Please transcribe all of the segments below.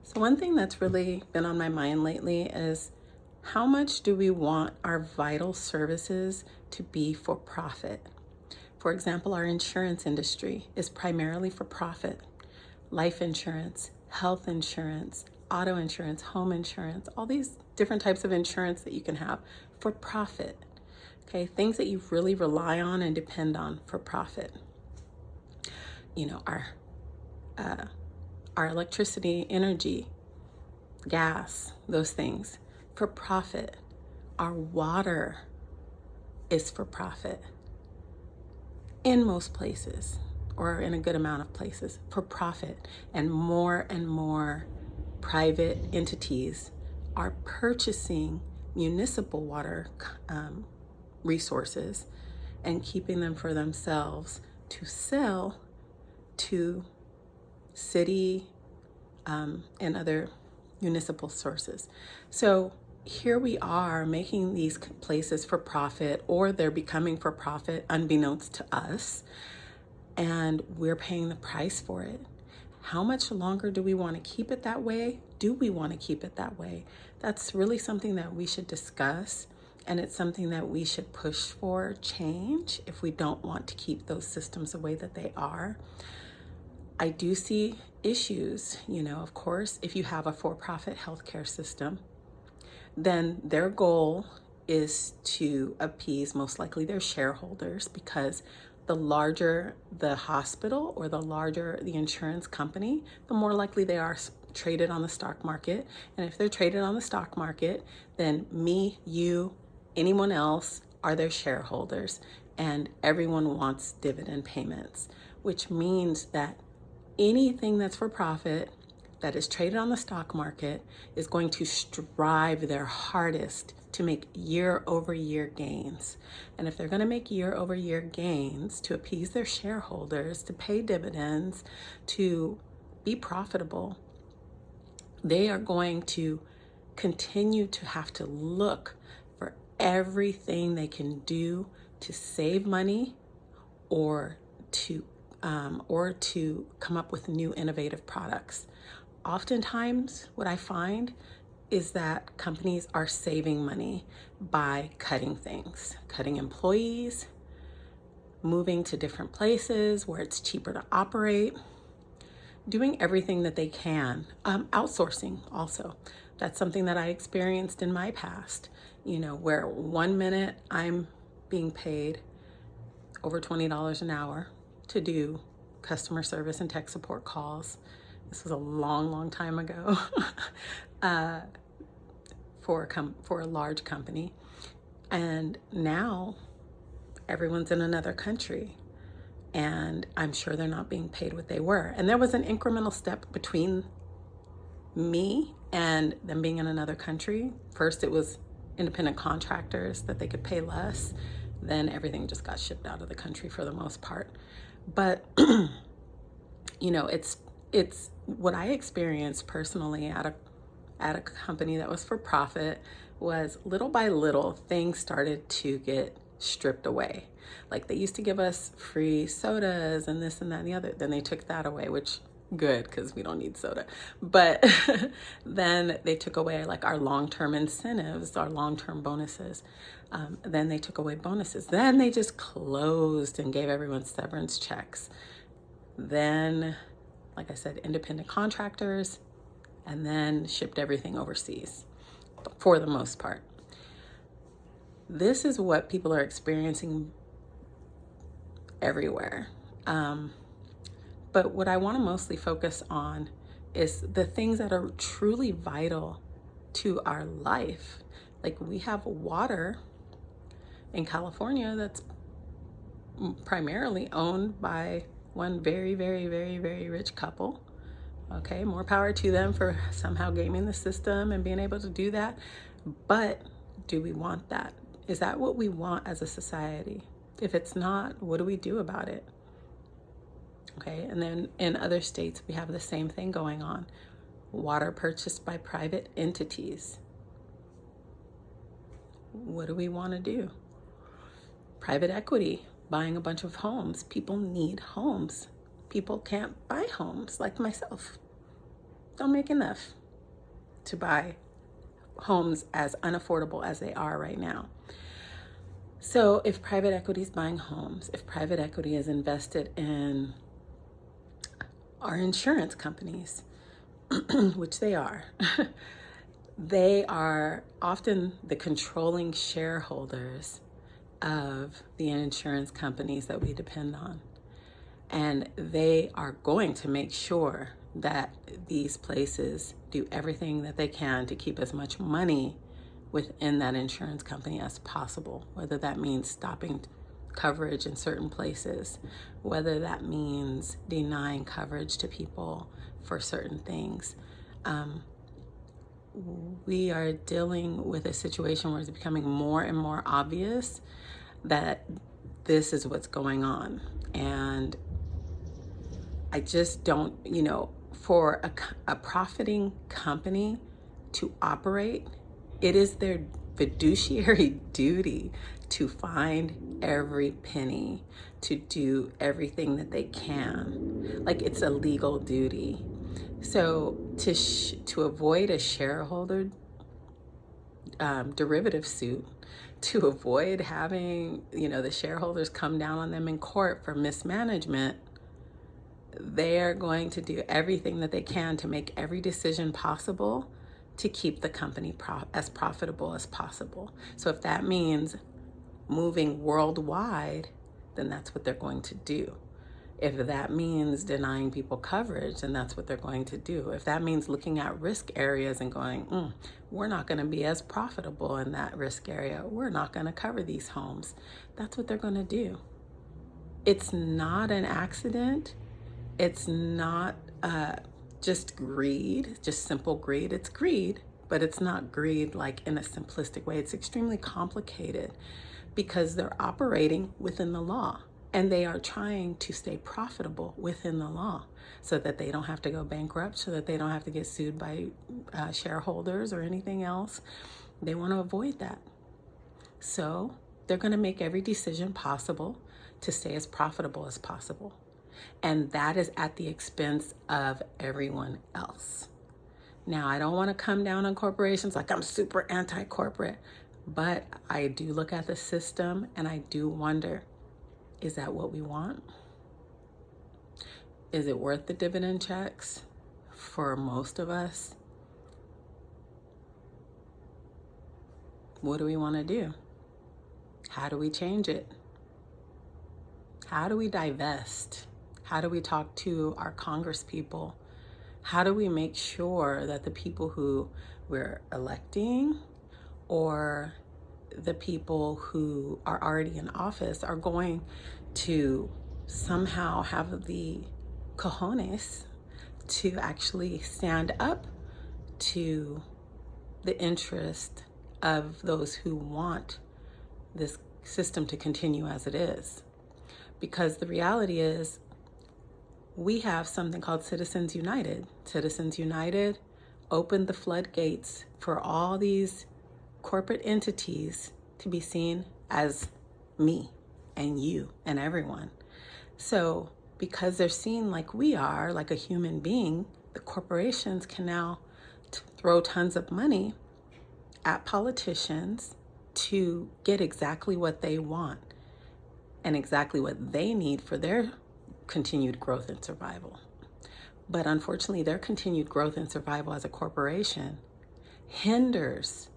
So one thing that's really been on my mind lately is how much do we want our vital services to be for profit? For example, our insurance industry is primarily for profit. Life insurance, health insurance, auto insurance, home insurance, all these different types of insurance that you can have for profit. Okay, things that you really rely on and depend on for profit. You know, our electricity, energy, gas, those things for profit. Our water is for profit in most places, or in a good amount of places, for profit. And more private entities are purchasing municipal water resources and keeping them for themselves to sell to city and other municipal sources. So here we are making these places for profit, or they're becoming for profit unbeknownst to us, and we're paying the price for it. How much longer do we want to keep it that way? Do we want to keep it that way? That's really something that we should discuss, and it's something that we should push for change if we don't want to keep those systems the way that they are. I do see issues, of course, if you have a for-profit healthcare system, then their goal is to appease most likely their shareholders, because the larger the hospital or the larger the insurance company, the more likely they are traded on the stock market. And if they're traded on the stock market, then me, you, anyone else are their shareholders, and everyone wants dividend payments, which means that anything that's for profit that is traded on the stock market is going to strive their hardest to make year-over-year gains. And if they're going to make year-over-year gains to appease their shareholders, to pay dividends, to be profitable, they are going to continue to have to look for everything they can do to save money or to come up with new innovative products. Oftentimes, what I find is that companies are saving money by cutting things, cutting employees, moving to different places where it's cheaper to operate, doing everything that they can, outsourcing also. That's something that I experienced in my past, where 1 minute I'm being paid over $20 an hour to do customer service and tech support calls. This was a long time ago for a large company. And now everyone's in another country, and I'm sure they're not being paid what they were. And there was an incremental step between me and them being in another country. First, it was independent contractors that they could pay less. Then everything just got shipped out of the country for the most part. But, it's what I experienced personally at a company that was for profit was little by little things started to get stripped away. Like they used to give us free sodas and this and that and the other. Then they took that away, which good, because we don't need soda. But then they took away like our long-term incentives, our long-term bonuses. Then they took away bonuses. Then they just closed and gave everyone severance checks. Then, like I said, independent contractors, and then shipped everything overseas for the most part. This is what people are experiencing everywhere. But what I want to mostly focus on is the things that are truly vital to our life. Like we have water in California that's primarily owned by one very rich couple. Okay, more power to them for somehow gaming the system and being able to do that. But do we want that? Is that what we want as a society? If it's not, what do we do about it? Okay, and then in other states, we have the same thing going on. Water purchased by private entities. What do we want to do? Private equity, buying a bunch of homes. People need homes. People can't buy homes, like myself. Don't make enough. to buy homes as unaffordable as they are right now. So if private equity is buying homes, if private equity is invested in our insurance companies, which they are, they are often the controlling shareholders of the insurance companies that we depend on. And they are going to make sure that these places do everything that they can to keep as much money within that insurance company as possible, whether that means stopping coverage in certain places, whether that means denying coverage to people for certain things. We are dealing with a situation where it's becoming more and more obvious that this is what's going on. And I just don't, for a profiting company to operate, it is their fiduciary duty to find every penny, to do everything that they can. Like, it's a legal duty. So to avoid a shareholder derivative suit, to avoid having, the shareholders come down on them in court for mismanagement, they're going to do everything that they can to make every decision possible to keep the company as profitable as possible. So if that means moving worldwide, then that's what they're going to do. If that means denying people coverage, then that's what they're going to do. If that means looking at risk areas and going, we're not going to be as profitable in that risk area, we're not going to cover these homes, that's what they're going to do. It's not an accident. It's not just greed, just simple greed. It's greed, but it's not greed like in a simplistic way. It's extremely complicated because they're operating within the law and they are trying to stay profitable within the law so that they don't have to go bankrupt, so that they don't have to get sued by shareholders or anything else. They want to avoid that. So they're going to make every decision possible to stay as profitable as possible. And that is at the expense of everyone else. Now, I don't want to come down on corporations like I'm super anti-corporate, but I do look at the system and I do wonder, is that what we want? Is it worth the dividend checks for most of us? What do we want to do? How do we change it? How do we divest? How do we talk to our Congress people? How do we make sure that the people who we're electing or the people who are already in office are going to somehow have the cojones to actually stand up to the interest of those who want this system to continue as it is? Because the reality is, we have something called Citizens United. Citizens United opened the floodgates for all these corporate entities to be seen as me and you and everyone. So because they're seen like we are, like a human being, the corporations can now throw tons of money at politicians to get exactly what they want and exactly what they need for their continued growth and survival. But unfortunately, their continued growth and survival as a corporation hinders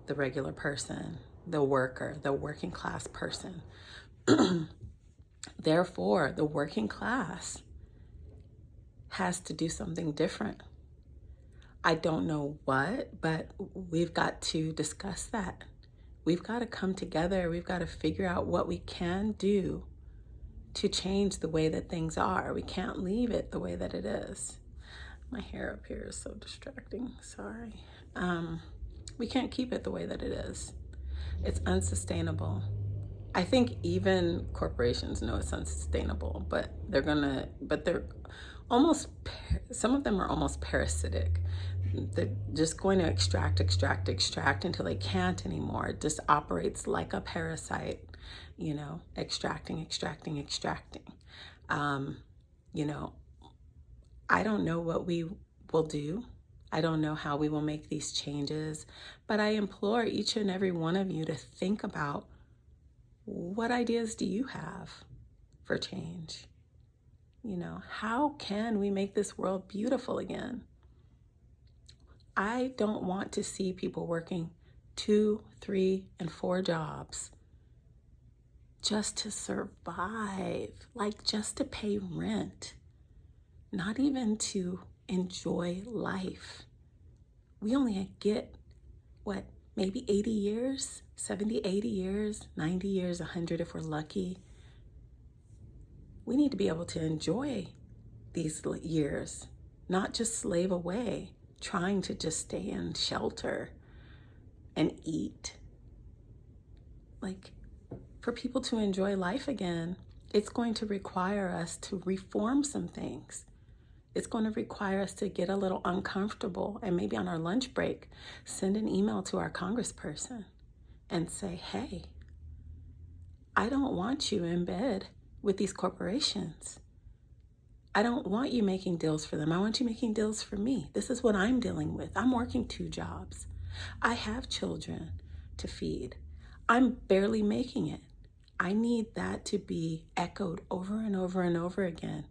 the regular person, the worker, the working class person. Therefore, the working class has to do something different. I don't know what, but we've got to discuss that. We've got to come together. We've got to figure out what we can do to change the way that things are. We can't leave it the way that it is. My hair up here is so distracting, sorry. We can't keep it the way that it is. It's unsustainable. I think even corporations know it's unsustainable, but they're almost, some of them are almost parasitic. They're just going to extract until they can't anymore. It just operates like a parasite, extracting. I don't know what we will do. I don't know how we will make these changes, but I implore each and every one of you to think about, what ideas do you have for change? How can we make this world beautiful again? I don't want to see people working 2, 3, and 4 jobs just to survive, like just to pay rent, not even to enjoy life. We only get, maybe 80 years, 70, 80 years, 90 years, 100 if we're lucky. We need to be able to enjoy these years, not just slave away, trying to just stay in shelter and eat. For people to enjoy life again, it's going to require us to reform some things. It's going to require us to get a little uncomfortable, and maybe on our lunch break, send an email to our congressperson and say, hey, I don't want you in bed with these corporations. I don't want you making deals for them. I want you making deals for me. This is what I'm dealing with. I'm working 2 jobs. I have children to feed. I'm barely making it. I need that to be echoed over and over and over again.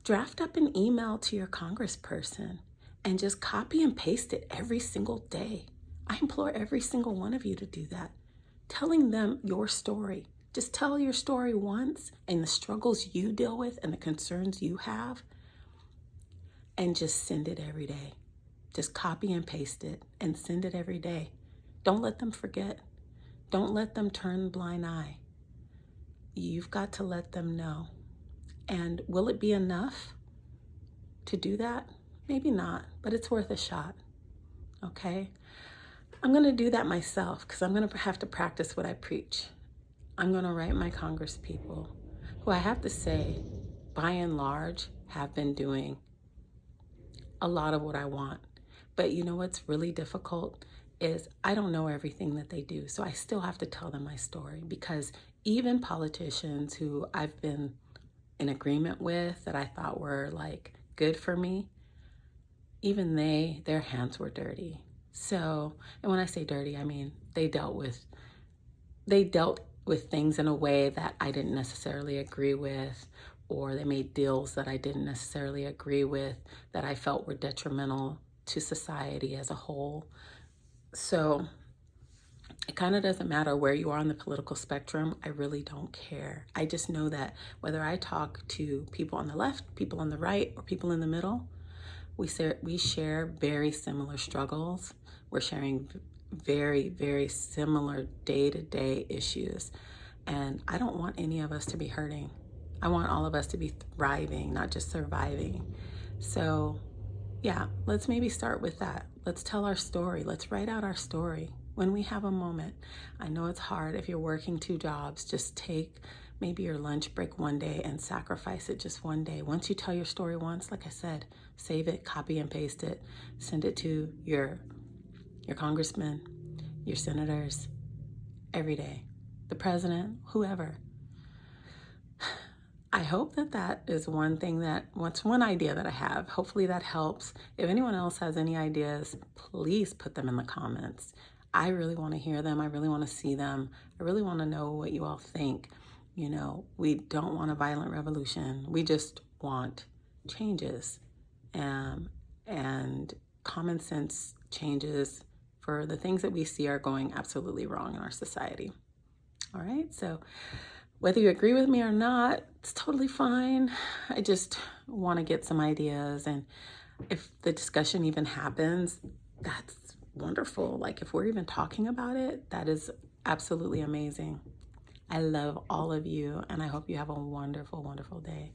Draft up an email to your congressperson and just copy and paste it every single day. I implore every single one of you to do that. Telling them your story. Just tell your story once and the struggles you deal with and the concerns you have, and just send it every day. Just copy and paste it and send it every day. Don't let them forget. Don't let them turn a blind eye. You've got to let them know. And will it be enough to do that? Maybe not, but it's worth a shot, okay? I'm gonna do that myself because I'm gonna have to practice what I preach. I'm gonna write my congresspeople, who I have to say, by and large, have been doing a lot of what I want. But you know what's really difficult is I don't know everything that they do. So I still have to tell them my story, because even politicians who I've been in agreement with, that I thought were good for me, even their hands were dirty. So, and when I say dirty, I mean they dealt with things in a way that I didn't necessarily agree with, or they made deals that I didn't necessarily agree with, that I felt were detrimental to society as a whole. So it kind of doesn't matter where you are on the political spectrum. I really don't care. I just know that whether I talk to people on the left, people on the right, or people in the middle, we share very similar struggles. We're sharing very, very similar day-to-day issues. And I don't want any of us to be hurting. I want all of us to be thriving, not just surviving. So yeah, let's maybe start with that. Let's tell our story. Let's write out our story when we have a moment. I know it's hard if you're working 2 jobs. Just take maybe your lunch break one day and sacrifice it just one day. Once you tell your story once, like I said, save it, copy and paste it, send it to your congressmen, your senators, every day, the president, whoever. I hope that is one idea that I have. Hopefully that helps. If anyone else has any ideas, please put them in the comments. I really want to hear them. I really want to see them. I really want to know what you all think. We don't want a violent revolution. We just want changes and common sense changes for the things that we see are going absolutely wrong in our society. All right, so whether you agree with me or not, it's totally fine. I just want to get some ideas, and if the discussion even happens, that's wonderful. If we're even talking about it, that is absolutely amazing. I love all of you, and I hope you have a wonderful, wonderful day.